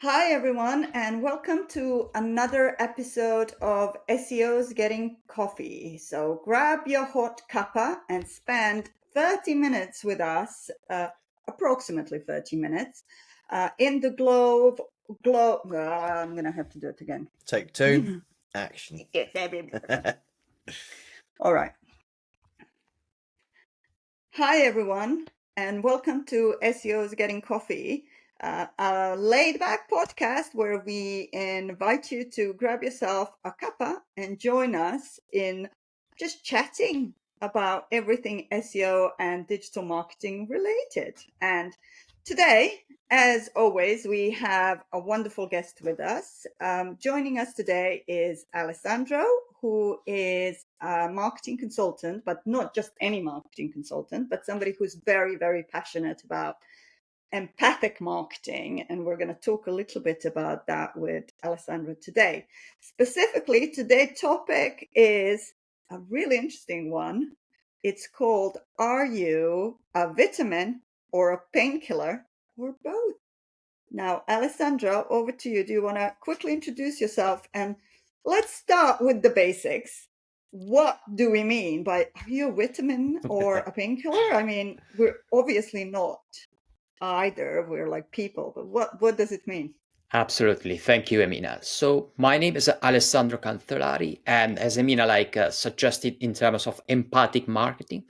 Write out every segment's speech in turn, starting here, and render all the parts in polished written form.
Hi, everyone, and welcome to another episode of SEOs Getting Coffee. So grab your hot cuppa and spend 30 minutes with us, approximately 30 minutes, in the I'm going to have to do it again. Take two, action. All right. Hi, everyone, and welcome to SEOs Getting Coffee, a laid-back podcast where we invite you to grab yourself a cuppa and join us in just chatting about everything SEO and digital marketing related. And today, as always, we have a wonderful guest with us. Joining us today is Alessandro, who is a marketing consultant, but not just any marketing consultant, but somebody who's very, very passionate about empathic marketing. And we're going to talk a little bit about that with Alessandro today. Specifically, today's topic is a really interesting one. It's called, are you a vitamin or a painkiller or both? Now, Alessandro, over to you. Do you want to quickly introduce yourself? And let's start with the basics. What do we mean by, are you a vitamin or a painkiller? I mean, we're obviously not either. We're like people, but what does it mean? Absolutely. Thank you, Emina. So my name is Alessandro Calzolari, and as Emina suggested in terms of empathic marketing,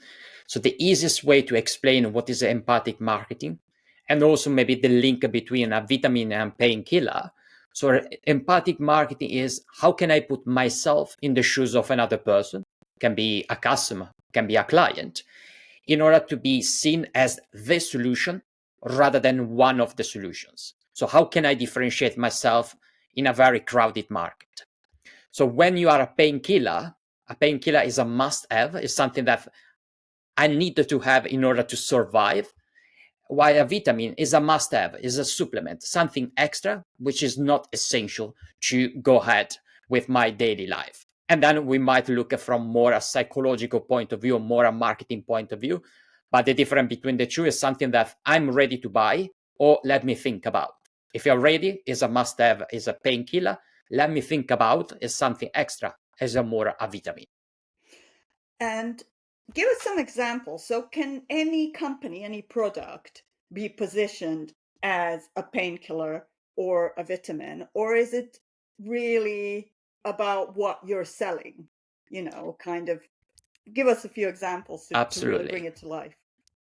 so the easiest way to explain what is empathic marketing, and also maybe the link between a vitamin and painkiller. So empathic marketing is how can I put myself in the shoes of another person, can be a customer, can be a client, in order to be seen as the solution rather than one of the solutions. So how can I differentiate myself in a very crowded market? So when you are a painkiller is a must-have, is something that I need to have in order to survive, while a vitamin is a must-have, is a supplement, something extra, which is not essential to go ahead with my daily life. And then we might look from more a psychological point of view, more a marketing point of view. But the difference between the two is something that I'm ready to buy or let me think about. If you're ready, is a must-have, is a painkiller. Let me think about is something extra, is a more a vitamin. And give us some examples. So can any company, any product be positioned as a painkiller or a vitamin? Or is it really about what you're selling? You know, kind of give us a few examples to really bring it to life.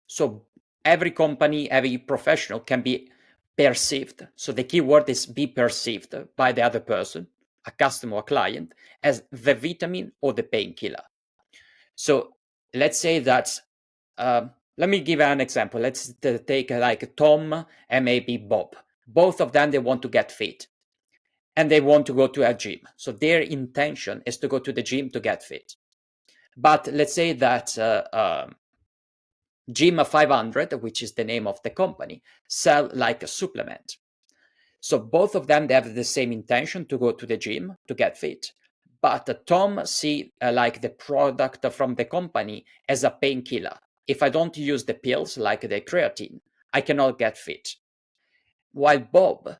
So every company, every professional can be perceived. So the key word is be perceived by the other person, a customer or client, as the vitamin or the painkiller. So let's say that, let me give an example. Let's take like Tom and maybe Bob. Both of them, they want to get fit and they want to go to a gym. So their intention is to go to the gym to get fit. But let's say that Gym 500, which is the name of the company, sell like a supplement. So both of them, they have the same intention to go to the gym to get fit. But Tom see like the product from the company as a painkiller. If I don't use the pills like the creatine, I cannot get fit. While Bob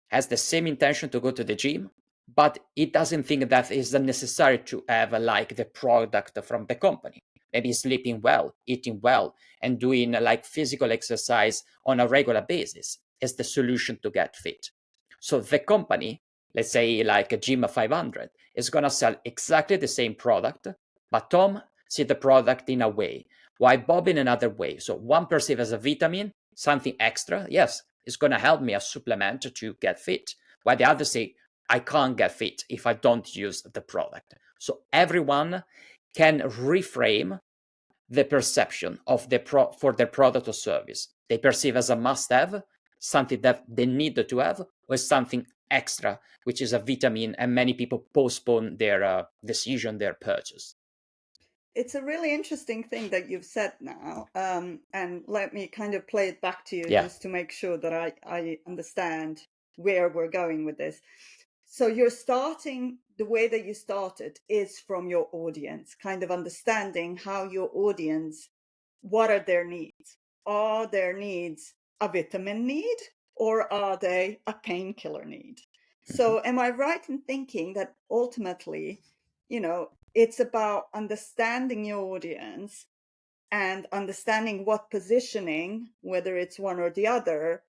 has the same intention to go to the gym, but he doesn't think that is necessary to have like the product from the company. Maybe sleeping well, eating well, and doing like physical exercise on a regular basis is the solution to get fit. So the company, let's say like a Gym 500, is going to sell exactly the same product, but Tom see the product in a way, while Bob in another way. So one perceives as a vitamin, something extra, yes, it's going to help me as supplement to get fit, while the other say, I can't get fit if I don't use the product. So everyone can reframe the perception of for their product or service. They perceive as a must-have, something that they need to have, or something extra, which is a vitamin, and many people postpone their decision, their purchase. It's a really interesting thing that you've said now, and let me kind of play it back to you just to make sure that I understand where we're going with this. So you're starting, the way that you started is from your audience, kind of understanding how your audience, what are their needs? Are their needs a vitamin need? or are they a painkiller need? So am I right in thinking that ultimately, it's about understanding your audience and understanding what positioning, whether it's one or the other,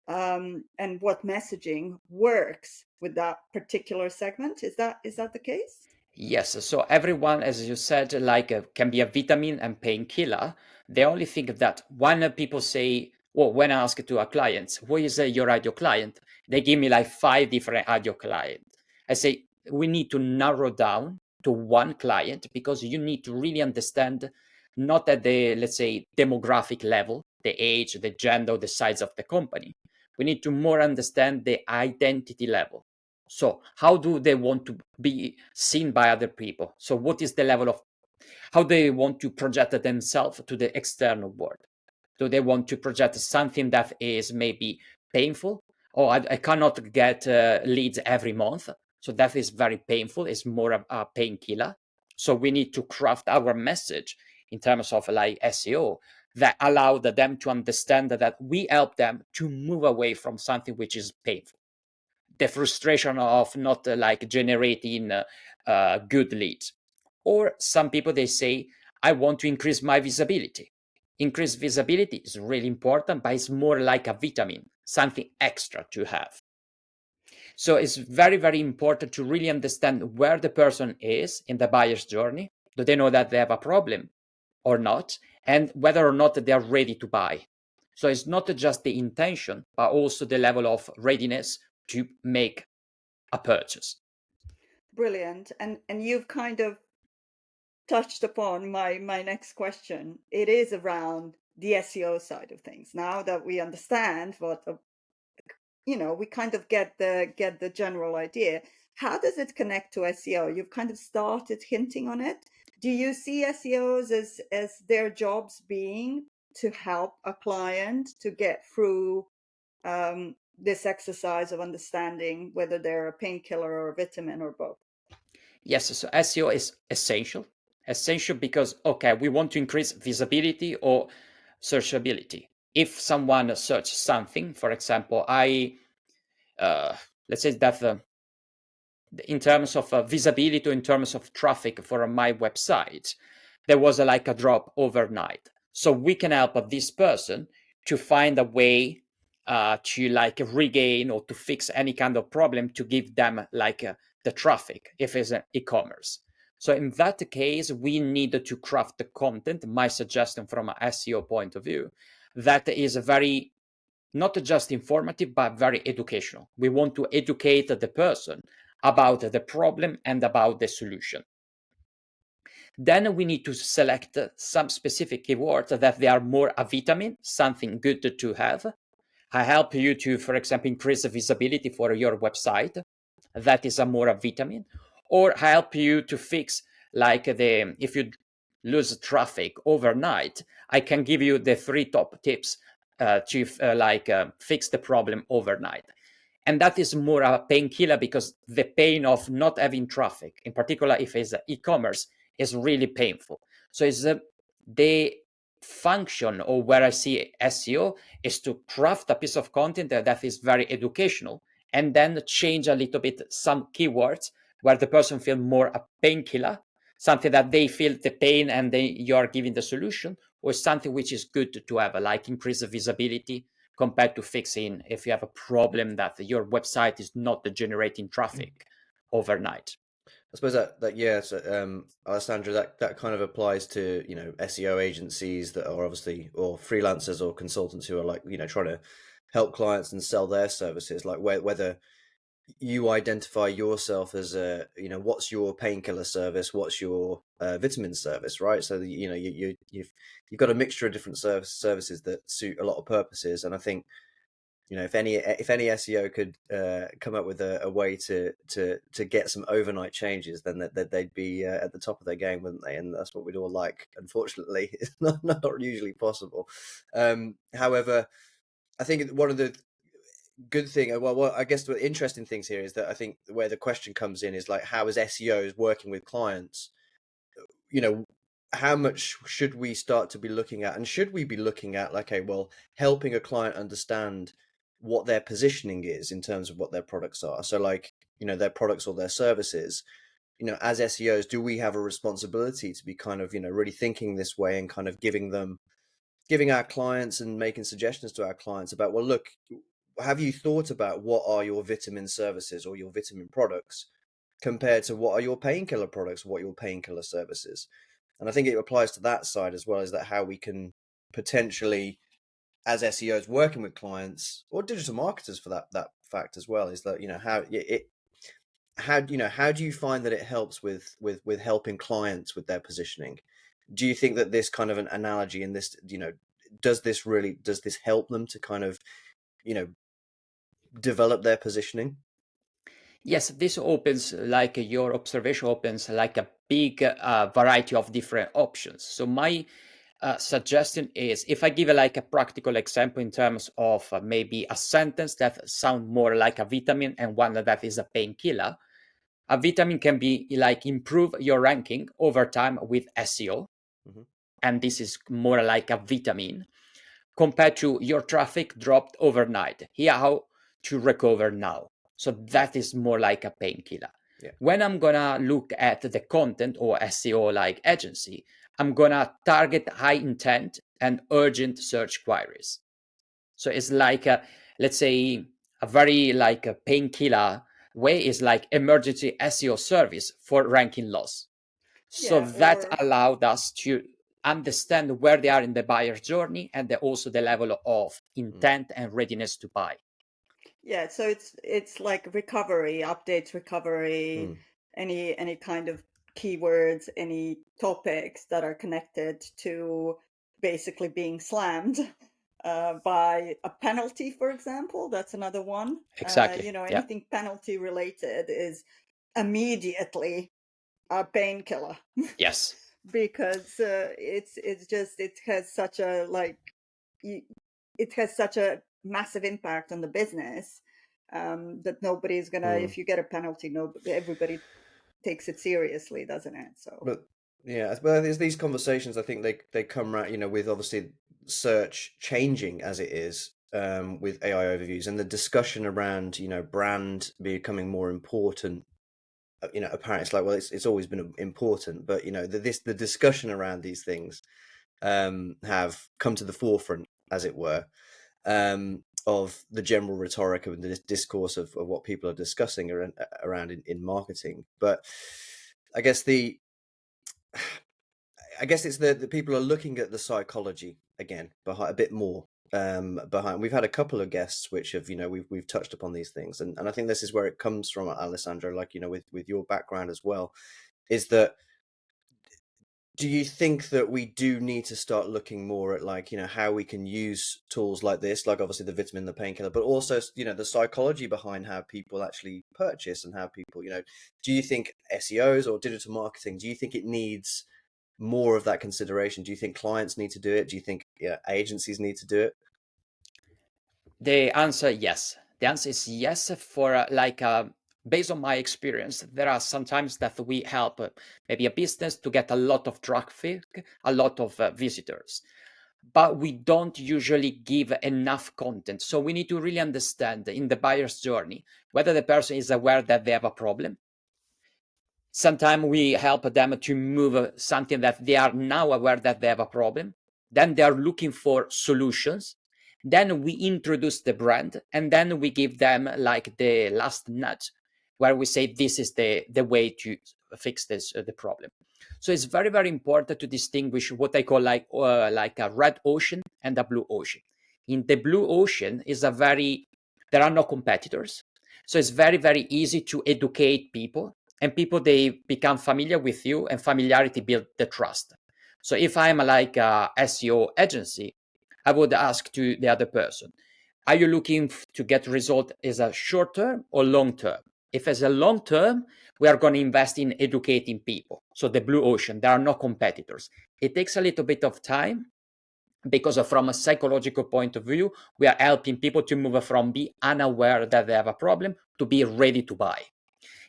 and what messaging works with that particular segment? Is that the case? Yes, so everyone, as you said, can be a vitamin and painkiller. They only think that when people say, well, when I ask to a client, who is your ideal client? They give me like 5 different ideal clients. I say, we need to narrow down to one client because you need to really understand not at the, let's say, demographic level, the age, the gender, the size of the company. We need to more understand the identity level. So how do they want to be seen by other people? So what is the level of how they want to project themselves to the external world? Do they want to project something that is maybe painful? Oh, I cannot get leads every month. So that is very painful. It's more of a painkiller. So we need to craft our message in terms of like SEO that allow them to understand that we help them to move away from something which is painful, the frustration of not like generating good leads. Or some people, they say, I want to increase my visibility. Increase visibility is really important, but it's more like a vitamin, something extra to have. So it's very, very important to really understand where the person is in the buyer's journey. Do they know that they have a problem or not? And whether or not they are ready to buy. So it's not just the intention, but also the level of readiness to make a purchase. Brilliant. And you've kind of touched upon my next question. It is around the SEO side of things. Now that we understand what we kind of get the general idea. How does it connect to SEO? You've kind of started hinting on it. Do you see SEOs as their jobs being to help a client to get through this exercise of understanding whether they're a painkiller or a vitamin or both? Yes, so SEO is essential. Essential because, okay, we want to increase visibility or searchability. If someone searches something, for example, let's say that in terms of visibility or in terms of traffic for my website, there was like a drop overnight. So we can help this person to find a way to like regain or to fix any kind of problem to give them like the traffic if it's an e-commerce. So in that case, we need to craft the content, my suggestion from an SEO point of view, that is very not just informative, but very educational. We want to educate the person about the problem and about the solution. Then we need to select some specific keywords that they are more a vitamin, something good to have. I help you to, for example, increase the visibility for your website. That is a more a vitamin. Or help you to fix like if you lose traffic overnight, I can give you the 3 top tips to fix the problem overnight. And that is more a painkiller because the pain of not having traffic, in particular if it's e-commerce, is really painful. So it's the function or where I see SEO is to craft a piece of content that is very educational and then change a little bit some keywords where the person feels more a painkiller, something that they feel the pain and you are giving the solution, or something which is good to have, like increase the visibility compared to fixing if you have a problem that your website is not generating traffic overnight. I suppose that yeah, so, Alessandro, that kind of applies to SEO agencies that are obviously or freelancers or consultants who are like trying to help clients and sell their services. Like whether you identify yourself as what's your painkiller service, what's your vitamin service, right? So you've got a mixture of different services that suit a lot of purposes, and I think if any SEO could come up with a way to get some overnight changes, then they'd be at the top of their game, wouldn't they? And that's what we'd all like. Unfortunately, it's not usually possible. However, I think one of the good thing, well, I guess the interesting things here is that I think where the question comes in is like, how is SEOs working with clients? How much should we start to be looking at, and should we be looking at like, okay, well, helping a client understand what their positioning is in terms of what their products are. So like, their products or their services, as SEOs, do we have a responsibility to be kind of, really thinking this way and kind of giving our clients and making suggestions to our clients about, well, look, have you thought about what are your vitamin services or your vitamin products compared to what are your painkiller products, what are your painkiller services? And I think it applies to that side as well, is that how we can potentially, as SEOs working with clients or digital marketers for that fact as well, is that, how do you find that it helps with helping clients with their positioning? Do you think that this kind of an analogy in this, does this help them to kind of, develop their positioning? Yes, this opens, like your observation opens like a big variety of different options. So my suggestion is, if I give like a practical example in terms of maybe a sentence that sound more like a vitamin and one that is a painkiller, a vitamin can be like improve your ranking over time with SEO. Mm-hmm. And this is more like a vitamin compared to your traffic dropped overnight. Here, how to recover now. So that is more like a painkiller. Yeah. When I'm gonna look at the content or SEO like agency, I'm gonna target high intent and urgent search queries. So it's like, let's say, a very like a painkiller way is like emergency SEO service for ranking loss. So that allowed us to understand where they are in the buyer's journey and also the level of intent and readiness to buy. Yeah, so it's like recovery, updates, recovery, any kind of keywords, any topics that are connected to basically being slammed by a penalty, for example. That's another one. Exactly. Anything penalty related is immediately a painkiller. Yes. Because it has such a it has such a massive impact on the business that nobody's gonna, if you get a penalty, everybody takes it seriously, doesn't it? So but there's these conversations, I think they come around, with obviously search changing as it is, with AI overviews and the discussion around, brand becoming more important. Apparently it's like, well, it's always been important, but the discussion around these things have come to the forefront, as it were, of the general rhetoric of the discourse of what people are discussing around in marketing. But I guess it's the people are looking at the psychology again behind a bit more. We've had a couple of guests which have, we've touched upon these things, and I think this is where it comes from, Alessandro, like, with your background as well, is that, do you think that we do need to start looking more at, like, how we can use tools like this, like obviously the vitamin, the painkiller, but also, the psychology behind how people actually purchase and how people, do you think SEOs or digital marketing, do you think it needs more of that consideration? Do you think clients need to do it? Do you think agencies need to do it? The answer, yes. The answer is yes. For based on my experience, there are sometimes that we help maybe a business to get a lot of traffic, a lot of visitors, but we don't usually give enough content. So we need to really understand in the buyer's journey whether the person is aware that they have a problem. Sometimes we help them to move something that they are now aware that they have a problem. Then they are looking for solutions. Then we introduce the brand, and then we give them like the last nudge where we say this is the way to fix this the problem. So it's very, very important to distinguish what I call like a red ocean and a blue ocean. In the blue ocean there are no competitors. So it's very, very easy to educate people, and people, they become familiar with you, and familiarity builds the trust. So if I'm like a SEO agency, I would ask to the other person, are you looking to get result as a short term or long term? If it's a long term, we are going to invest in educating people. So the blue ocean, there are no competitors. It takes a little bit of time because from a psychological point of view, we are helping people to move from be unaware that they have a problem to be ready to buy.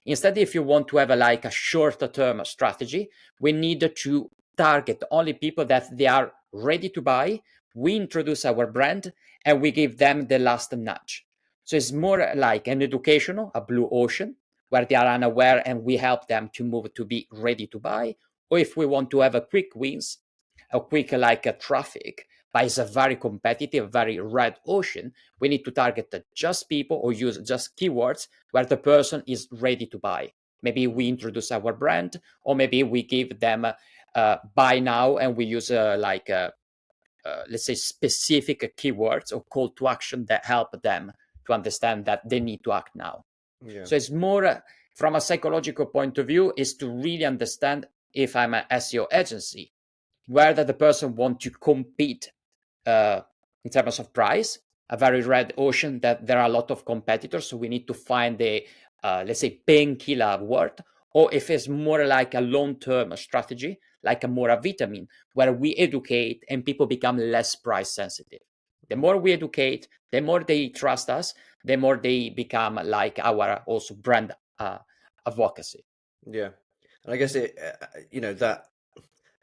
Instead, if you want to have a shorter term strategy, we need to target only people that they are ready to buy. We introduce our brand and we give them the last nudge. So it's more like an educational, a blue ocean, where they are unaware and we help them to move to be ready to buy. Or if we want to have a quick wins, a quick like a traffic, but it's a very competitive, very red ocean, we need to target just people or use just keywords where the person is ready to buy. Maybe we introduce our brand, or maybe we give them buy now, and we use let's say specific keywords or call to action that help them to understand that they need to act now. Yeah. So it's more from a psychological point of view, is to really understand, if I'm an SEO agency, whether the person wants to compete in terms of price, a very red ocean that there are a lot of competitors, so we need to find the let's say painkiller word, or if it's more like a long-term strategy, like a more a vitamin, where we educate and people become less price sensitive. The more we educate, the more they trust us, the more they become like our also brand advocacy. Yeah, and I guess it, that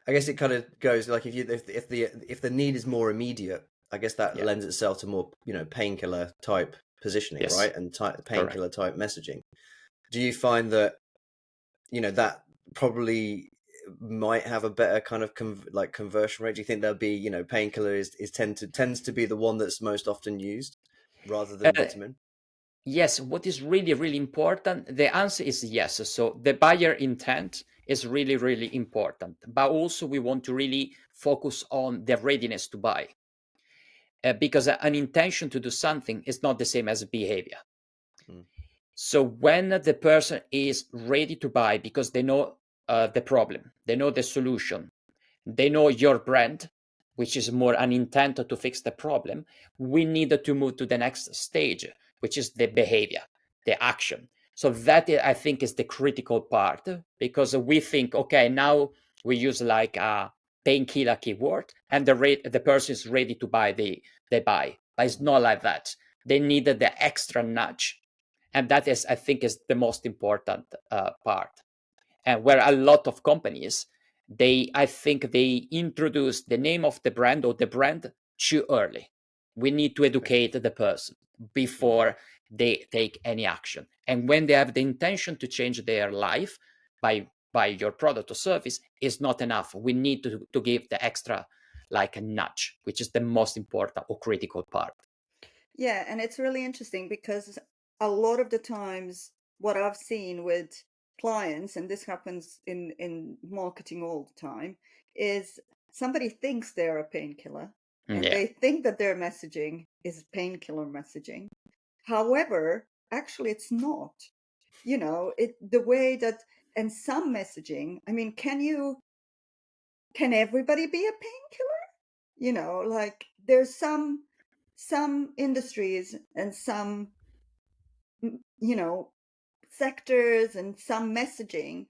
I guess it kind of goes like if the need is more immediate, I guess that Yeah. lends itself to more painkiller type positioning, Yes. right, and painkiller type messaging. Do you find that that probably might have a better kind of conversion rate? Do you think there'll be painkiller tends to be the one that's most often used rather than vitamin? Yes, what is really, really important? The answer is yes. So the buyer intent is really, really important. But also we want to really focus on the readiness to buy. Because an intention to do something is not the same as a behavior. So when the person is ready to buy because they know the problem, they know the solution, they know your brand, which is more an intent to fix the problem, we need to move to the next stage, which is the behavior, the action. So that I think is the critical part, because we think, okay, now we use like a painkiller keyword and the person is ready to buy, they buy. But it's not like that. They need the extra nudge. And that is, I think, is the most important part. And where a lot of companies, I think they introduce the name of the brand or the brand too early. We need to educate the person before they take any action. And when they have the intention to change their life by your product or service, is not enough. We need to give the extra like a nudge, which is the most important or critical part. Yeah, and it's really interesting because a lot of the times what I've seen with clients, and this happens in marketing all the time, is somebody thinks they're a painkiller and they think that their messaging is painkiller messaging. However, actually it's not. The way that, and some messaging, I mean, can everybody be a painkiller? Like there's some industries and some sectors and some messaging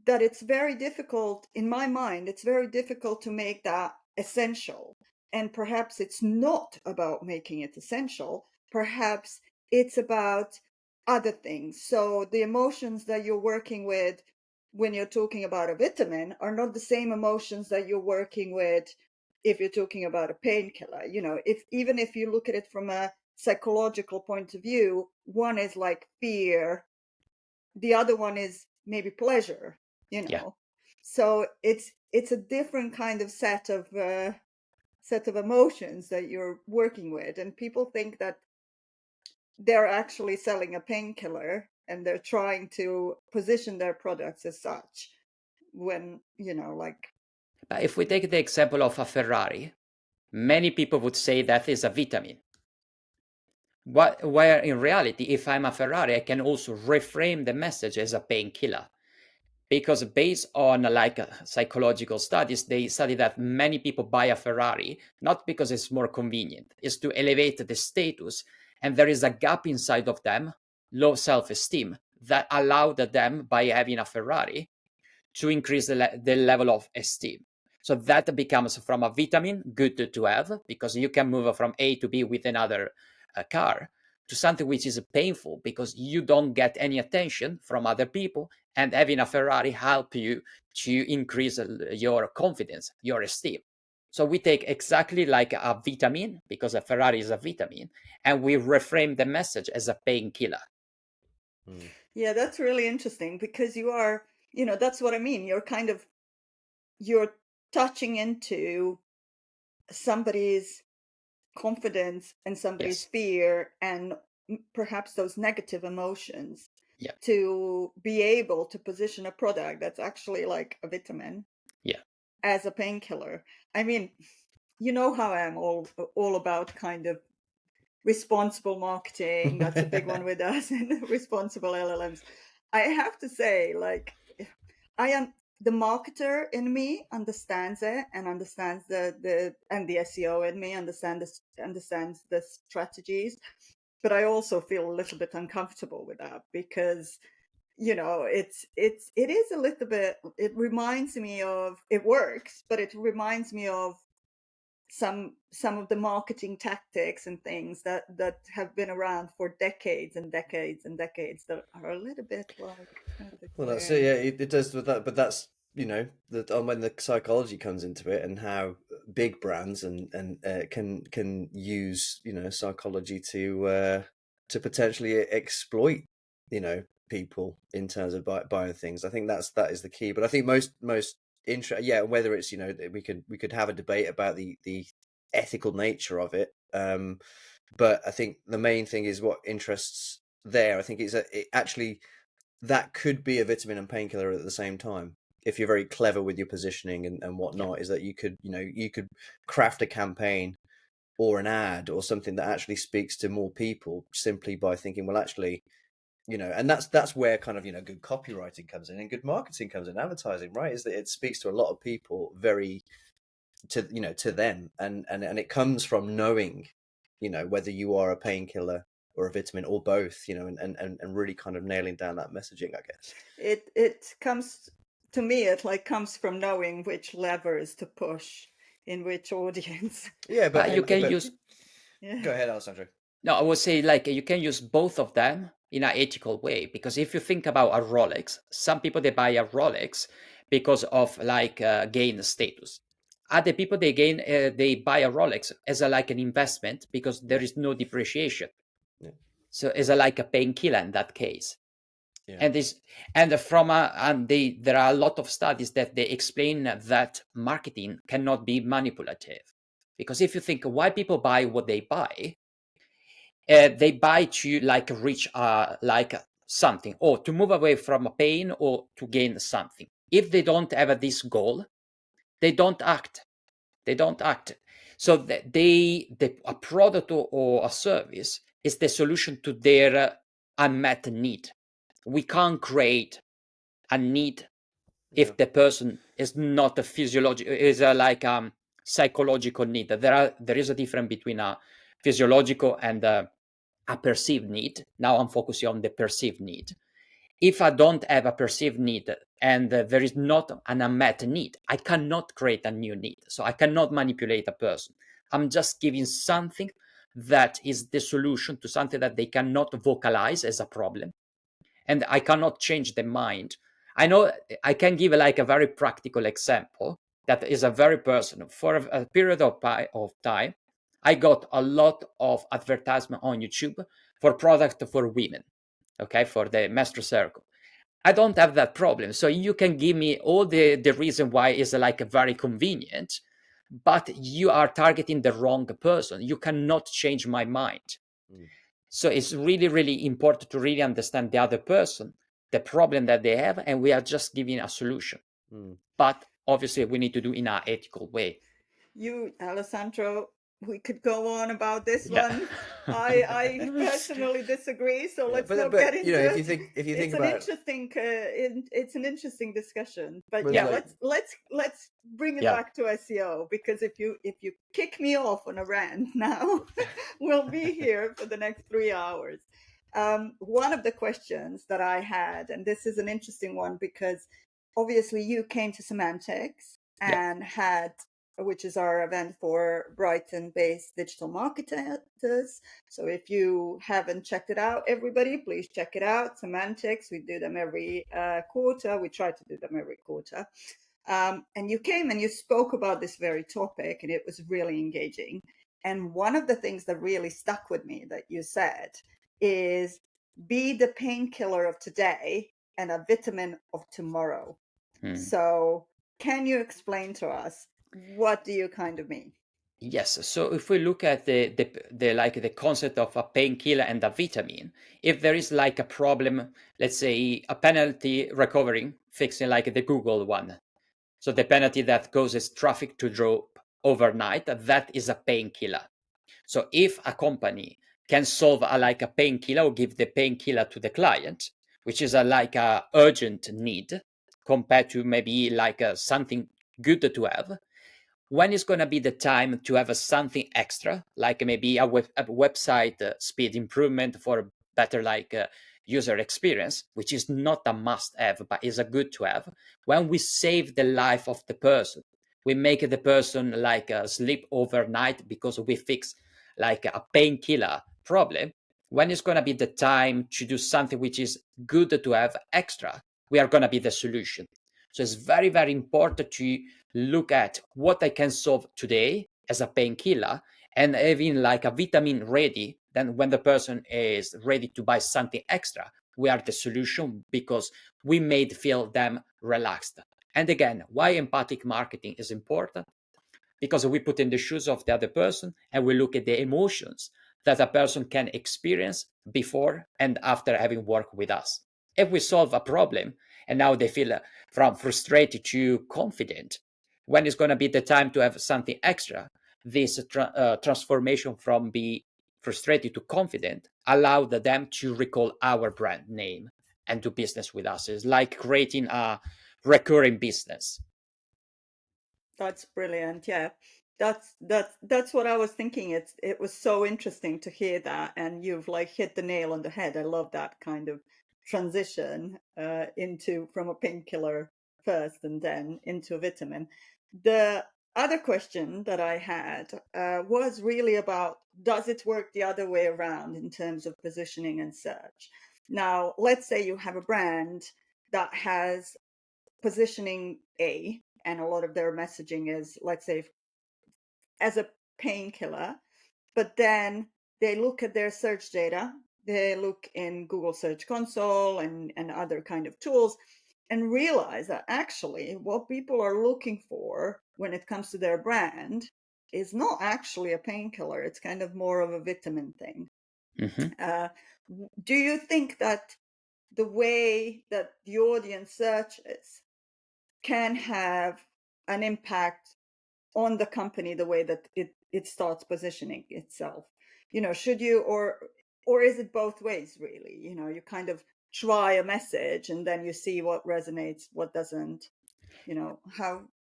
that it's very difficult, in my mind, it's very difficult to make that essential. And perhaps it's not about making it essential. Perhaps it's about other things. So the emotions that you're working with when you're talking about a vitamin are not the same emotions that you're working with if you're talking about a painkiller. Even if you look at it from a psychological point of view, one is like fear, the other one is maybe pleasure. So it's a different kind of set of emotions that you're working with, and people think that they're actually selling a painkiller and they're trying to position their products as such, when But if we take the example of a Ferrari, many people would say that is a vitamin. Where in reality, if I'm a Ferrari, I can also reframe the message as a painkiller. Because based on psychological studies, they study that many people buy a Ferrari, not because it's more convenient, it's to elevate the status. And there is a gap inside of them, low self-esteem, that allowed them, by having a Ferrari, to increase the level of esteem. So that becomes from a vitamin, good to have, because you can move from A to B with another car, to something which is painful because you don't get any attention from other people, and having a Ferrari help you to increase your confidence, your esteem. So we take exactly like a vitamin, because a Ferrari is a vitamin, and we reframe the message as a painkiller. Yeah, that's really interesting, because you are, that's what I mean. You're touching into somebody's confidence and somebody's fear and perhaps those negative emotions, to be able to position a product that's actually like a vitamin as a painkiller. I mean, you know how I'm all about kind of responsible marketing. That's a big one with us, and responsible LLMs. I have to say, like, I am the marketer in me understands it, and understands the SEO in me understands the strategies, but I also feel a little bit uncomfortable with that, because it is a little bit, it reminds me of, it works, but it reminds me of some of the marketing tactics and things that have been around for decades and decades and decades, that are a little bit like Well, that's it. Yeah, it does with that, but that's when the psychology comes into it, and how big brands and can use psychology to potentially exploit people in terms of buying things. I think that is the key. But I think most whether it's we could have a debate about the ethical nature of it. But I think the main thing is what interests there. I think it actually, that could be a vitamin and painkiller at the same time, if you're very clever with your positioning and whatnot. Is that you could craft a campaign or an ad or something that actually speaks to more people, simply by thinking, well, actually, and that's where kind of good copywriting comes in, and good marketing comes in, advertising, right? Is that it speaks to a lot of people very to them, and it comes from knowing whether you are a painkiller or a vitamin or both, and really kind of nailing down that messaging, I guess. It comes to me, it like comes from knowing which levers to push in which audience. Yeah, but you can use. Go ahead, Alessandro. No, I would say, like, you can use both of them in an ethical way, because if you think about a Rolex, some people, they buy a Rolex because of like gain status. Other people, they buy a Rolex as like an investment, because there is no depreciation. So it's like a painkiller in that case. And there are a lot of studies that they explain that marketing cannot be manipulative, because if you think why people buy what they buy to like reach like something, or to move away from a pain, or to gain something. If they don't have this goal, they don't act. So a product or a service is the solution to their unmet need. We can't create a need if the person is not a physiological, is like psychological need. There is a difference between a physiological and a perceived need. Now I'm focusing on the perceived need. If I don't have a perceived need, and there is not an unmet need, I cannot create a new need. So I cannot manipulate a person. I'm just giving something that is the solution to something that they cannot vocalize as a problem. And I cannot change the mind. I know I can give like a very practical example that is a very personal. For a period of time, I got a lot of advertisement on YouTube for product for women, okay, for the menstrual circle. I don't have that problem. So you can give me all the reason why it's like very convenient, but you are targeting the wrong person. You cannot change my mind. So it's really, really important to really understand the other person, the problem that they have, and we are just giving a solution. But obviously we need to do in an ethical way. You, Alessandro, we could go on about this one. I personally disagree, so let's not get into it. If you think about it's an interesting discussion. But let's bring it back to SEO, because if you kick me off on a rant now, we'll be here for the next 3 hours. One of the questions that I had, and this is an interesting one, because obviously you came to Semantics and had, which is our event for Brighton-based digital marketers. So if you haven't checked it out, everybody, please check it out. Semantics, we do them every quarter. We try to do them every quarter. And you came and you spoke about this very topic, and it was really engaging. And one of the things that really stuck with me that you said is be the painkiller of today and a vitamin of tomorrow. So can you explain to us, what do you kind of mean? Yes. So if we look at the concept of a painkiller and a vitamin, if there is like a problem, let's say a penalty recovering, fixing like the Google one. So the penalty that causes traffic to drop overnight, that is a painkiller. So if a company can solve like a painkiller or give the painkiller to the client, which is like a urgent need compared to maybe like something good to have, when is going to be the time to have something extra, like maybe a website speed improvement for better user experience, which is not a must have, but is a good to have. When we save the life of the person, we make the person sleep overnight because we fix like a painkiller problem. When is going to be the time to do something which is good to have extra, we are going to be the solution. So it's very, very important to look at what I can solve today as a painkiller and having like a vitamin ready. Then when the person is ready to buy something extra, we are the solution because we made feel them relaxed. And again, why empathic marketing is important? Because we put in the shoes of the other person and we look at the emotions that a person can experience before and after having worked with us. If we solve a problem and now they feel from frustrated to confident, when is going to be the time to have something extra? This transformation from be frustrated to confident allowed them to recall our brand name and do business with us. It's like creating a recurring business. That's brilliant. Yeah. That's what I was thinking. It was so interesting to hear that, and you've like hit the nail on the head. I love that kind of transition into from a painkiller first and then into a vitamin. The other question that I had was really about, does it work the other way around in terms of positioning and search? Now, let's say you have a brand that has positioning A, and a lot of their messaging is, let's say, as a painkiller, but then they look at their search data, they look in Google Search Console and other kind of tools, and realize that actually what people are looking for when it comes to their brand is not actually a painkiller. It's kind of more of a vitamin thing. Do you think that the way that the audience searches can have an impact on the company, the way that it starts positioning itself? Should you, or is it both ways, really? You kind of try a message and then you see what resonates, what doesn't.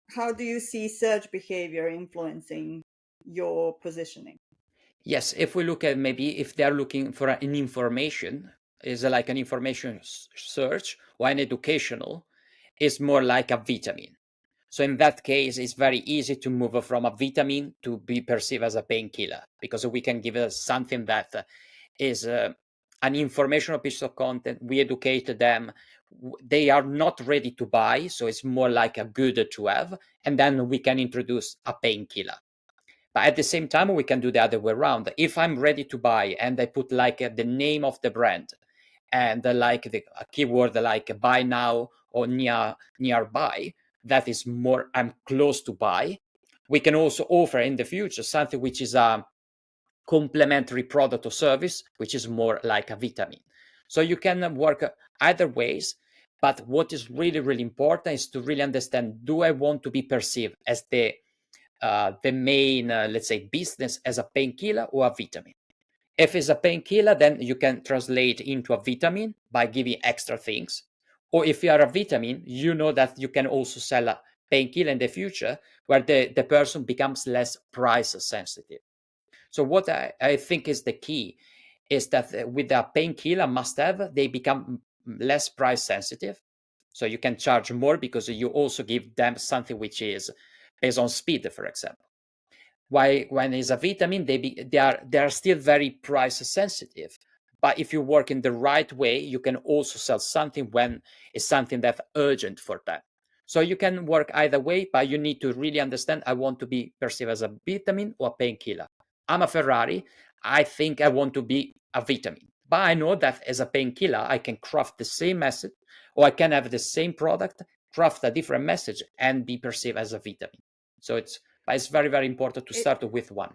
How do you see search behavior influencing your positioning? Yes, if we look at maybe if they're looking for an information, is like an information search or an educational, is more like a vitamin. So in that case, it's very easy to move from a vitamin to be perceived as a painkiller because we can give us something that is an informational piece of content. We educate them. They are not ready to buy, so it's more like a good to have. And then we can introduce a painkiller. But at the same time, we can do the other way around. If I'm ready to buy and I put like the name of the brand and like a keyword like buy now or nearby, that is more I'm close to buy. We can also offer in the future something which is a complementary product or service, which is more like a vitamin. So you can work either ways. But what is really, really important is to really understand, do I want to be perceived as the main, let's say, business as a painkiller or a vitamin? If it's a painkiller, then you can translate into a vitamin by giving extra things. Or if you are a vitamin, you know that you can also sell a painkiller in the future where the person becomes less price sensitive. So what I think is the key is that with a painkiller must have, they become less price sensitive. So you can charge more because you also give them something which is based on speed, for example. Why when it's a vitamin, they are still very price sensitive. But if you work in the right way, you can also sell something when it's something that's urgent for them. So you can work either way, but you need to really understand, I want to be perceived as a vitamin or a painkiller. I'm a Ferrari. I think I want to be a vitamin. But I know that as a painkiller, I can craft the same message, or I can have the same product, craft a different message, and be perceived as a vitamin. So it's very, very important to start with one.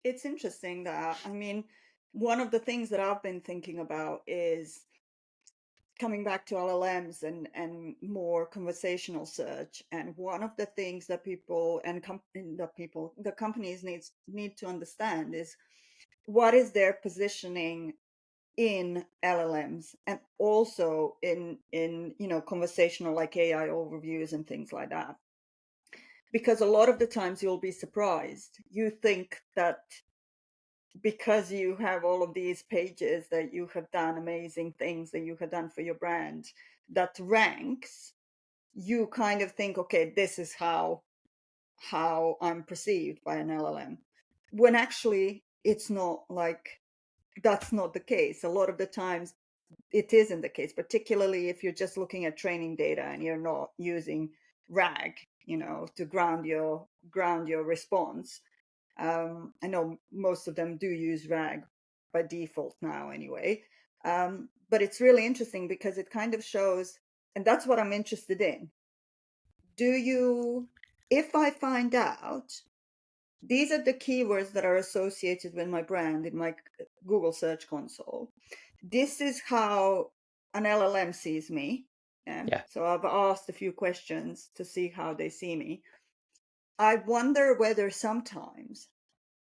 It's interesting that, I mean, one of the things that I've been thinking about is coming back to LLMs and more conversational search. And one of the things that people and the companies need to understand is what is their positioning in LLMs and also in conversational like AI overviews and things like that. Because a lot of the times you'll be surprised. You think that because you have all of these pages that you have done amazing things that you have done for your brand that ranks, you kind of think, okay, this is how I'm perceived by an LLM. When actually it's not like that's not the case. A lot of the times it isn't the case, particularly if you're just looking at training data and you're not using RAG, to ground your response. I know most of them do use RAG by default now anyway. But it's really interesting because it kind of shows, and that's what I'm interested in. If I find out these are the keywords that are associated with my brand in my Google Search Console, this is how an LLM sees me. Yeah. So I've asked a few questions to see how they see me. I wonder whether sometimes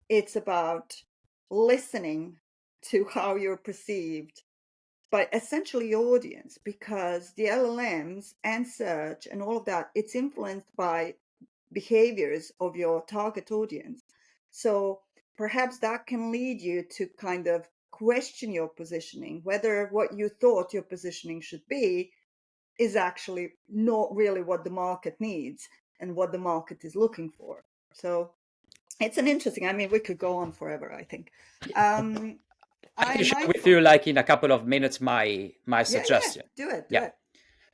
it's about listening to how you're perceived by essentially your audience, because the LLMs and search and all of that, it's influenced by behaviors of your target audience. So perhaps that can lead you to kind of question your positioning, whether what you thought your positioning should be is actually not really what the market needs and what the market is looking for. So it's an interesting, I mean, we could go on forever, I think. I can share with you, like, in a couple of minutes, my suggestion. Do it.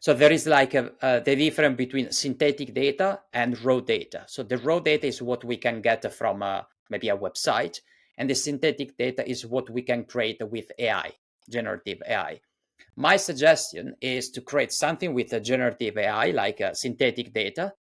So there is like the difference between synthetic data and raw data. So the raw data is what we can get from maybe a website, and the synthetic data is what we can create with AI, generative AI. My suggestion is to create something with a generative AI, like synthetic data,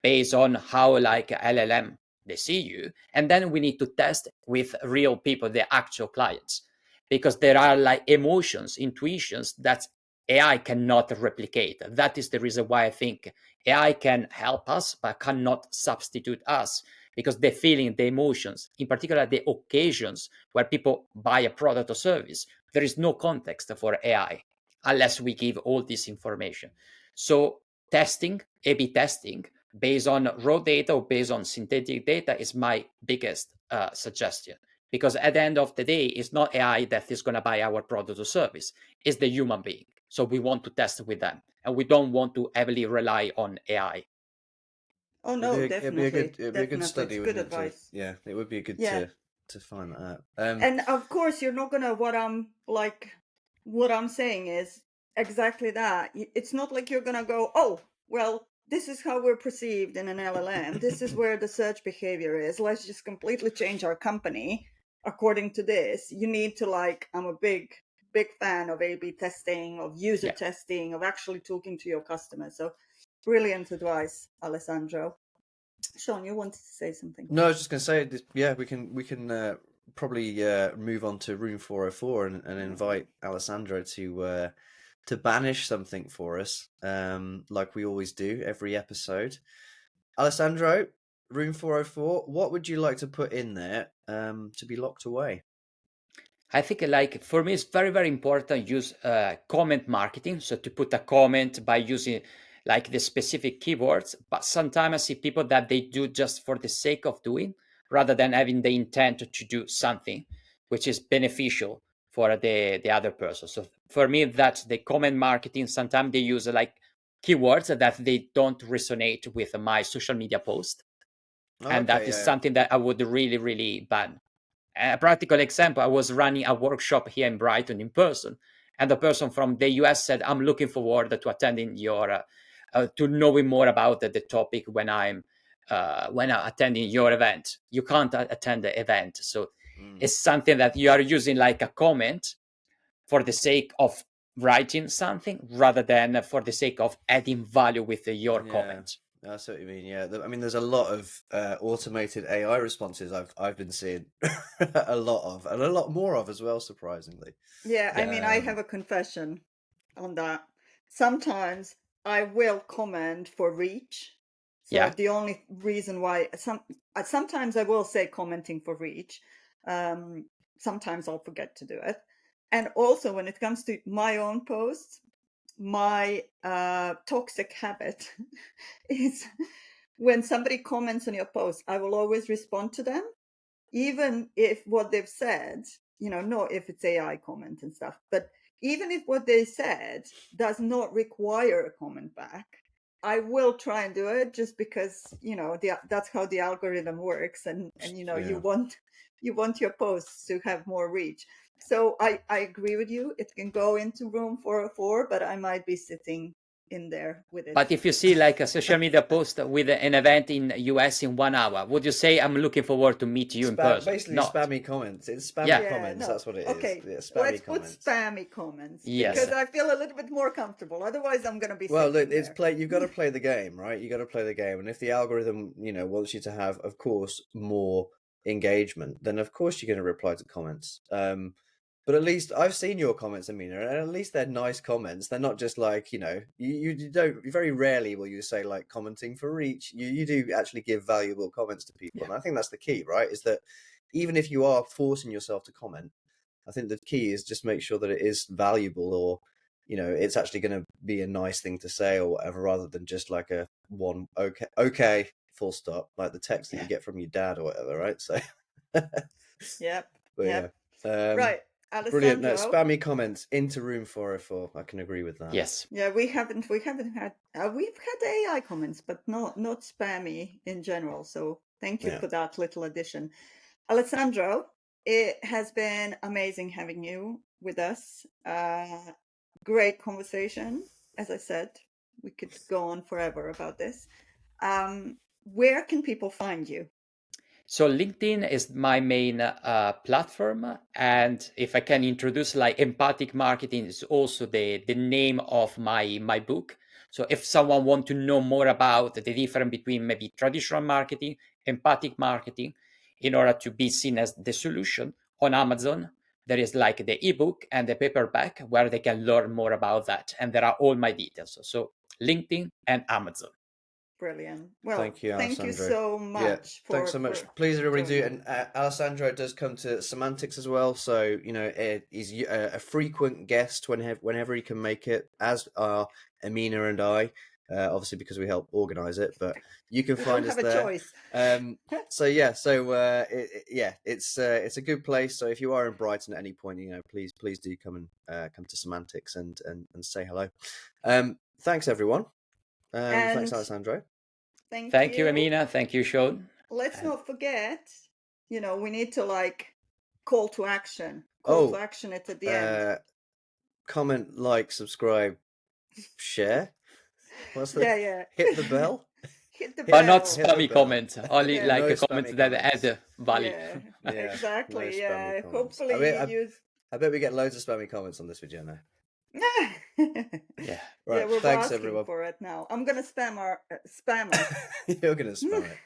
based on how like LLM they see you, and then we need to test with real people, the actual clients, because there are like emotions, intuitions that AI cannot replicate. That is the reason why I think AI can help us but cannot substitute us, because the feeling, the emotions, in particular the occasions where people buy a product or service, there is no context for AI unless we give all this information. So testing, A/B testing, based on raw data or based on synthetic data is my biggest suggestion. Because at the end of the day, it's not AI that is going to buy our product or service. It's the human being. So we want to test with them. And we don't want to heavily rely on AI. Oh, no, definitely. It'd be a good study, good advice. It would be good to find that out. And of course, you're not going to, what I'm saying is exactly that. It's not like you're going to go, oh, well, this is how we're perceived in an LLM. This is where the search behavior is. Let's just completely change our company according to this. You need to I'm a big fan of A/B testing, of user testing, of actually talking to your customers. So brilliant advice, Alessandro. Sean, you wanted to say something? No, I was just going to say, we can probably move on to room 404 and invite Alessandro to banish something for us, like we always do every episode. Alessandro, room 404, what would you like to put in there to be locked away? I think for me, it's very, very important use comment marketing. So to put a comment by using like the specific keywords, but sometimes I see people that they do just for the sake of doing, rather than having the intent to do something which is beneficial for the other person. So for me, that's the comment marketing. Sometimes they use like keywords that they don't resonate with my social media post. And that is something that I would really, really ban. A practical example, I was running a workshop here in Brighton in person, and the person from the US said, I'm looking forward to attending your to knowing more about the topic when I'm attending your event. You can't attend the event, so it's something that you are using like a comment for the sake of writing something rather than for the sake of adding value with your comment. I see what you mean. Yeah, I mean, there's a lot of automated AI responses I've been seeing a lot of, and a lot more of as well, surprisingly. Yeah, I mean, I have a confession on that. Sometimes I will comment for reach. So the only reason why sometimes I will say commenting for reach. Sometimes I'll forget to do it. And also when it comes to my own posts, my toxic habit is when somebody comments on your post, I will always respond to them, even if what they've said, not if it's AI comment and stuff, but even if what they said does not require a comment back, I will try and do it, just because that's how the algorithm works, and you want your posts to have more reach. So I agree with you. It can go into room 404, but I might be sitting in there with it. But if you see like a social media post with an event in US in 1 hour, would you say I'm looking forward to meet you in person? Basically, spammy comments. It's spammy comments. No. That's what it is. Okay, let's put spammy comments. Yes. Because I feel a little bit more comfortable. Otherwise, I'm going to be. Well, look, you've got to play the game, right? You got to play the game, and if the algorithm, wants you to have, of course, more engagement, then of course you're going to reply to comments. But at least I've seen your comments, Emina, and at least they're nice comments. They're not just like, you don't, very rarely will you say like commenting for reach. You do actually give valuable comments to people. Yeah. And I think that's the key, right? Is that even if you are forcing yourself to comment, I think the key is just make sure that it is valuable, or, it's actually going to be a nice thing to say or whatever, rather than just like a one, okay, full stop, like the text that you get from your dad or whatever, right? So, Yep. But yep. yeah. Right. Alessandro. Brilliant. No, spammy comments into room 404. I can agree with that. Yes. Yeah, we haven't had we've had AI comments, but not spammy in general. So thank you for that little addition. Alessandro, it has been amazing having you with us. Great conversation. As I said, we could go on forever about this. Where can people find you? So LinkedIn is my main platform, and if I can introduce, like, empathic marketing is also the name of my book. So if someone wants to know more about the difference between maybe traditional marketing, empathic marketing, in order to be seen as the solution, on Amazon there is like the ebook and the paperback where they can learn more about that, and there are all my details. So LinkedIn and Amazon. Brilliant. Well, thank you so much. Thanks so much. Please, everybody, do. And Alessandro does come to Semantics as well, so he's a frequent guest whenever he can make it, as are Emina and I, obviously because we help organize it. But you can find us there. Choice. It's a good place. So if you are in Brighton at any point, please do come to Semantics and say hello. Thanks everyone. Thanks, Alessandro. Thank you, Emina. Thank you, Sean. Let's not forget, we need to call to action. Call to action it at the end. Comment, like, subscribe, share. What's the hit the bell? Hit the bell. But not bell. spammy comments. Only no comments that add value. Yeah, exactly. No hopefully I bet we get loads of spammy comments on this video now. Yeah. Right. We're Thanks, asking everyone. for it now. I'm gonna spam it. You're gonna spam it.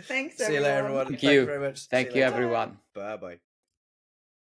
Thanks, See you later, everyone. Thank you very much. Thank you, everyone. Bye bye.